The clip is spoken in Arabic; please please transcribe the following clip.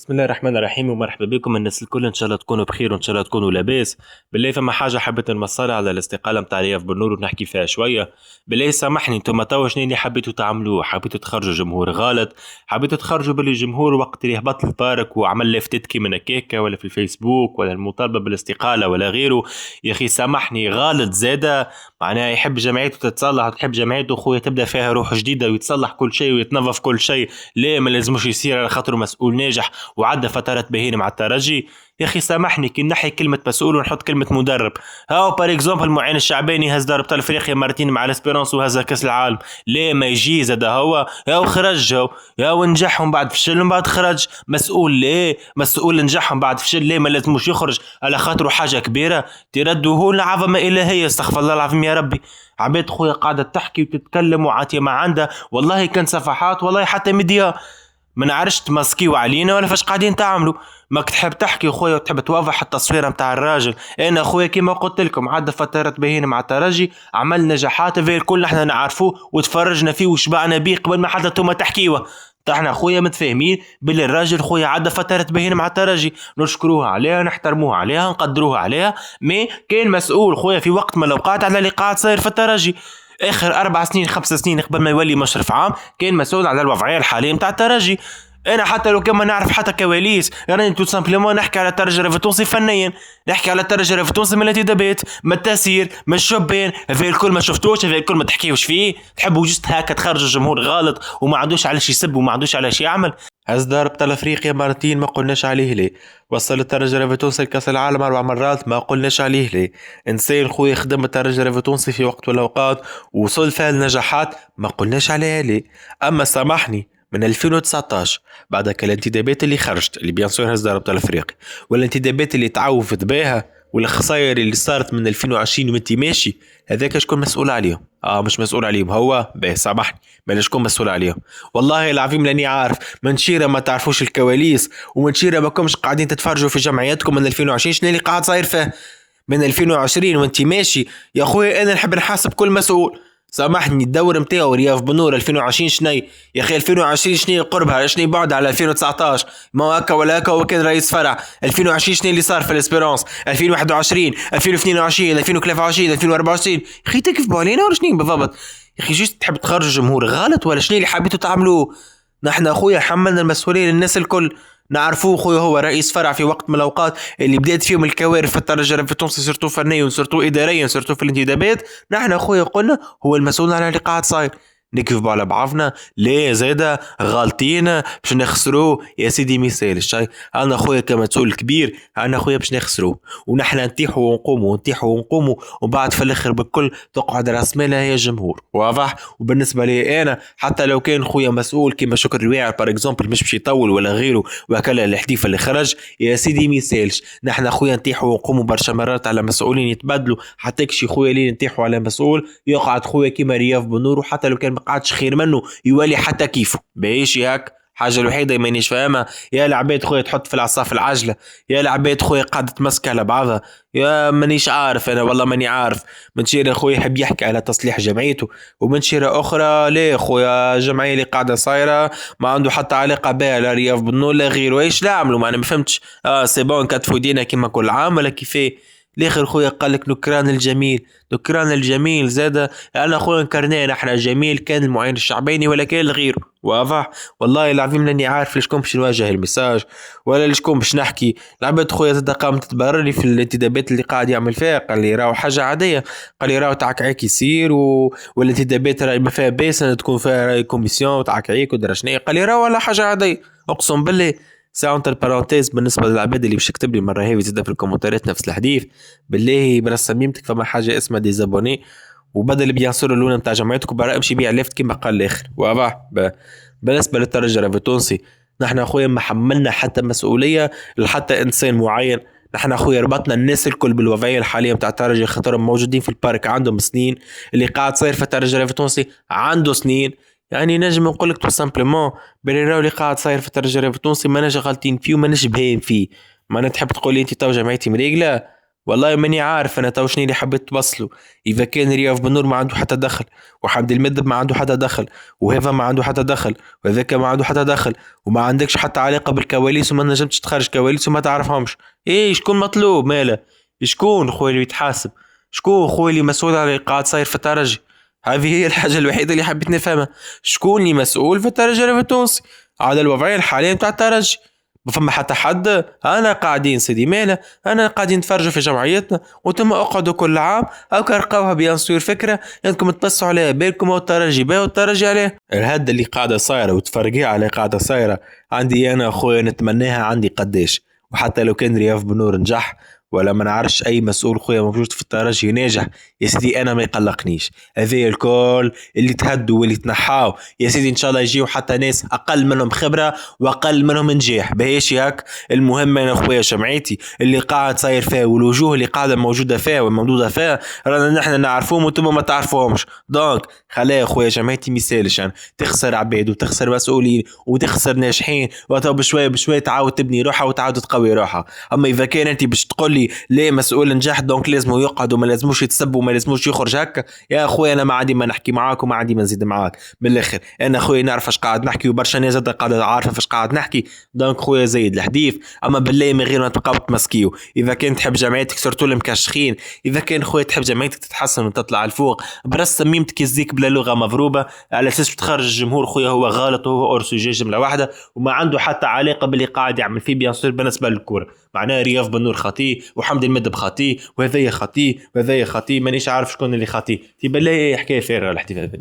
بسم الله الرحمن الرحيم ومرحبا بكم الناس الكل، ان شاء الله تكونوا بخير وان شاء الله تكونوا لاباس. بالله فما حاجه حبيت نمصرها على الاستقاله متاع رياض بنور ونحكي فيها شويه. بالله سامحني، انتم توا شنو اللي حبيتوا تعملوه؟ حبيتوا تخرجوا جمهور غلط، حبيتوا تخرجوا باللي الجمهور وقت اللي هبط البارك وعمل لافتات كيما هكاكا ولا في الفيسبوك ولا المطالبه بالاستقاله ولا غيره. يا اخي سامحني، غلط زاده. معناها يحب جمعيته تتصلح وتحب جمعيته خويا تبدا فيها روح جديده ويتصلح كل شيء ويتنظف كل شيء. ليه ما لازمش يصير على خاطر مسؤول ناجح وعدى فترات بهين مع الترجي؟ يا اخي سامحني، كي نحي كلمه مسؤول ونحط كلمه مدرب. هاو بار اكزومبل المعين الشعباني هز دار افريقيا مرتين مع الاسبيرونس وهز كاس العالم. ليه ما يجي زاد هو؟ هاو خرج، هاو نجحهم بعد فشل بعد خرج. مسؤول ليه؟ مسؤول نجحهم بعد فشل ليه ما لازموش يخرج على خاطره حاجه كبيره؟ تردوه لعظمه الهيه، استغفر الله العظيم يا ربي. عباد خويا قاعده تحكي وتتكلم وعاتيه ما عندها، والله كان صفحات والله حتى ميديا. ما نعرفش تمسكيو علينا ولا فاش قاعدين تعملوا. ما تحب تحكي خويا وتحب توضح التصويره متاع الراجل. انا خويا كيما قلت لكم عدى فترات باهين مع الترجي، عمل نجاحات في الكل احنا نعرفوه وتفرجنا فيه وشبعنا بيه قبل ما حتى انتم تحكيوه. احنا خويا متفاهمين باللي الراجل خويا عدى فترات باهين مع الترجي، نشكروه عليها نحترموه عليها نقدروه عليها. مي كان مسؤول خويا في وقت من الاوقات على اللي قاعد صاير في الترجي. اخر 4 سنين 5 سنين قبل ما يولي مشرف عام كان مسؤول على الوضعيه الحاليه متاع الترجي. انا حتى لو كان ما نعرف حتى كواليس، يعني تو سامبلومون نحكي على الترجي التونسي فنيا، نحكي على الترجي التونسي من الانتدابات، من التسيير، من الشبان. هذا الكل ما شفتوش، هذا الكل ما تحكيوش فيه. تحبوا جست هكا تخرجوا الجمهور غلط وما عندوش علاش يسب وما عندوش علاش يعمل. هز ضرب ابطال افريقيا مرتين ما قلناش عليه ليه. وصل الترجي التونسي لكاس العالم 4 مرات ما قلناش عليه ليه. انسان خويا خدم الترجي التونسي في وقت من الاوقات وصل فيها النجاحات ما قلناش عليها ليه. اما سامحني، من 2019 بعد الانتدابات اللي خرجت اللي بيان سور هز ابطال افريقيا والانتدابات اللي تعوفت بها والخسائر اللي صارت من 2020 وانت ماشي، هذاك شكون مسؤول عليهم؟ مش مسؤول عليهم هو باهي سامحني، ما شكون مسؤول عليهم؟ والله العظيم لاني عارف. من شيره ما تعرفوش الكواليس ومن شيره ما كمش قاعدين تتفرجوا في جمعياتكم من 2020 شنو اللي قاعد صاير فيه من 2020 وانت ماشي. يا اخويا انا نحب نحاسب كل مسؤول. سامحني الدور متاعو رياض بنور 2020 شني يا اخي؟ 2020 شني قربها شني بعد على 2019؟ ما هكا ولا هكا، هو كان رئيس فرع. 2020 شني اللي صار في الاسبيرونس؟ 2021 2022 2023 2024 يا اخي تكذبوا علينا ولا شني بالضبط؟ يا اخي جيت تحب تخرج الجمهور غلط ولا شني اللي حبيتوا تعملوه؟ نحن اخويا حملنا المسؤوليه للناس الكل. نعرفوه خويا هو رئيس فرع في وقت من الاوقات اللي بدات فيهم الكوارث في الترجي في تونس، سيرتو فنيا وسيرتو اداريا سيرتو في الانتدابات. نحن خويا قلنا هو المسؤول على اللي قاعد صاير. نكذبوا على بعضنا ليه زاده؟ غالطين باش نخسروه يا سيدي مثال الشيء. انا خويا كمسؤول كبير انا خويا باش نخسروه ونحن نتيحوا ونقوموا نتيحوا ونقوموا وبعد في الاخر بالكل تقعد راس مالها هي الجمهور. واضح؟ وبالنسبه لي انا حتى لو كان خويا مسؤول كيما شكر الواعر بار اكزومبل مش باش يطول ولا غيره وكلا الحديث اللي خرج يا سيدي مثالش. نحن خويا نتيحوا ونقوموا برشا مرات على مسؤولين يتبدلوا، حتى كشي خويا لين نتيحوا على مسؤول يقعد خويا كيما رياض بنور، وحتى لو كان قعدش خير منه يولي حتى كيفه بايش هيك. حاجه الوحيده مانيش فاهمها يا العباد خويا تحط في العصا في العجله، يا العباد خويا قاعده تمسك على بعضها. يا مانيش عارف انا والله ماني عارف. من شيره خويا يحب يحكي على تصليح جمعيته ومن شيره اخرى ليه خويا الجمعيه اللي قاعده صايره ما عنده حتى علاقه بها لا رياض بنور لا غيره. ايش لا عملوا؟ ما انا ما فهمتش. سي بون كتفوا دينا كيما كل عام ولا كيفاه؟ الاخر خويا قال لك نكران الجميل، نكران الجميل زاد. انا خويا نكرناه احنا جميل كان المعين الشعباني ولا كان غيره. واضح؟ والله العظيم لاني عارف ليشكم باش نواجه المساج ولا ليشكم باش نحكي. العباد خويا زاد قامت تتبرر لي في الانتدابات اللي قاعد يعمل فيها، قال لي راهو حاجه عاديه، قال لي راهو تعكعيك يصير والانتدابات راهي ما فيها باس تكون فيها راهي كوميسيون وتعكعيك ودرا شنو. قال لي راهو ولا حاجه عاديه. اقسم بالله ساونتر بارونتيز بالنسبه للعباد اللي باش تكتب لي مره هاي زيد في الكومنتات نفس الحديث. بالله برسميمتك فما حاجه اسمها ديزابوني وبدل بيان سور اللون نتاع جمعيتكم برا امشي بيع ليفت كيما قال الاخر. واضح؟ بالنسبه للترجي التونسي نحن اخويا ما حملنا حتى مسؤوليه لحتى انسان معين. نحن اخويا ربطنا الناس الكل بالوضعيه الحاليه نتاع الترجي خاطرهم موجودين في البارك عندهم سنين، اللي قاعد صاير في الترجي التونسي عنده سنين. يعني نجم نقول لك تو سامبلومون باللي راهو اللي قاعد صاير في الترجي التونسي ما نجي غالطين فيه وما نجي باين فيه. ما تحب تقول لي انت تو جمعيتي مريقله؟ والله ماني عارف انا تو شنو اللي حبيت توصله. اذا كان رياض بن نور ما عنده حتى دخل، وحمد المدب ما عنده حتى دخل، وهذا ما عنده حتى دخل، وذاك ما عنده حتى دخل، وما عندكش حتى علاقه بالكواليس وما نجمتش تخرج كواليس وما تعرفهمش، ايه شكون مطلوب ماله؟ شكون خويا اللي يتحاسب؟ شكون خويا اللي مسؤول على اللي قاعد صاير في الترجي؟ هذه هي الحاجه الوحيده اللي حبيت نفهمها. شكون اللي مسؤول في الترجي التونسي على الوضعيه الحاليه بتاع الترجي؟ ما فما حتى حد. انا قاعدين سيدي ماله، انا قاعدين نتفرجوا في جمعيتنا وتم اقعدوا كل عام او كرقوها بيان سور فكره انكم تبصوا عليها بالكم او الترجي باو الترجي عليه الهد اللي قاعده صايره وتفرجيها على قاعده صايره. عندي انا اخويا نتمناها عندي قداش، وحتى لو كان رياض بنور نجح ولا ما نعرفش اي مسؤول خويا موجود في الترجي ناجح، يا سيدي انا ما يقلقنيش. هذي الكل اللي تهدوا واللي تنحاو يا سيدي ان شاء الله يجيو حتى ناس اقل منهم خبره واقل منهم نجاح بهيش هيك. المهم انا خويا جمعيتي اللي قاعد صاير فيها والوجوه اللي قاعده موجوده فيها وموجوده فيها رانا نحن نعرفوهم وانتم ما تعرفوهمش. دونك خليها خويا جمعيتي مثالش يعني تخسر عباد وتخسر مسؤولين وتخسر ناجحين وتو بشويه بشويه تعاود تبني روحها وتعاود تقوي روحها. اما اذا كان انت باش تقول لي ليه مسؤول نجاح دونك لازم يقعد وما لازموش يتسب وما لازموش يخرج هكا، يا اخويا انا ما عندي ما نحكي معاك وما عندي ما نزيد معاك. من الاخر انا اخويا نعرف اش قاعد نحكي وبرشا ناس قاعده عارفه فاش قاعد نحكي. دونك خويا زيد الحديث اما بالله من غير ما تبقاو تمسكيو. اذا كان تحب جمعيتك سورتو المكشخين، اذا كان خويا تحب جمعيتك تتحسن وتطلع الفوق برس سميمتك يزيك بلا لغه مضروبه على اساس تخرج الجمهور خويا هو غلط وهو اورسوجي جمله واحده وما عنده حتى علاقه باللي قاعد يعمل فيه بيان سور بالنسبه للكوره. معناه رياض بن نور خطي وحمد المدب خطي وهذايا خطي وهذايا خطي مانيش عارف شكون اللي خطي. تبا لا حكايه فارغه الاحتفال.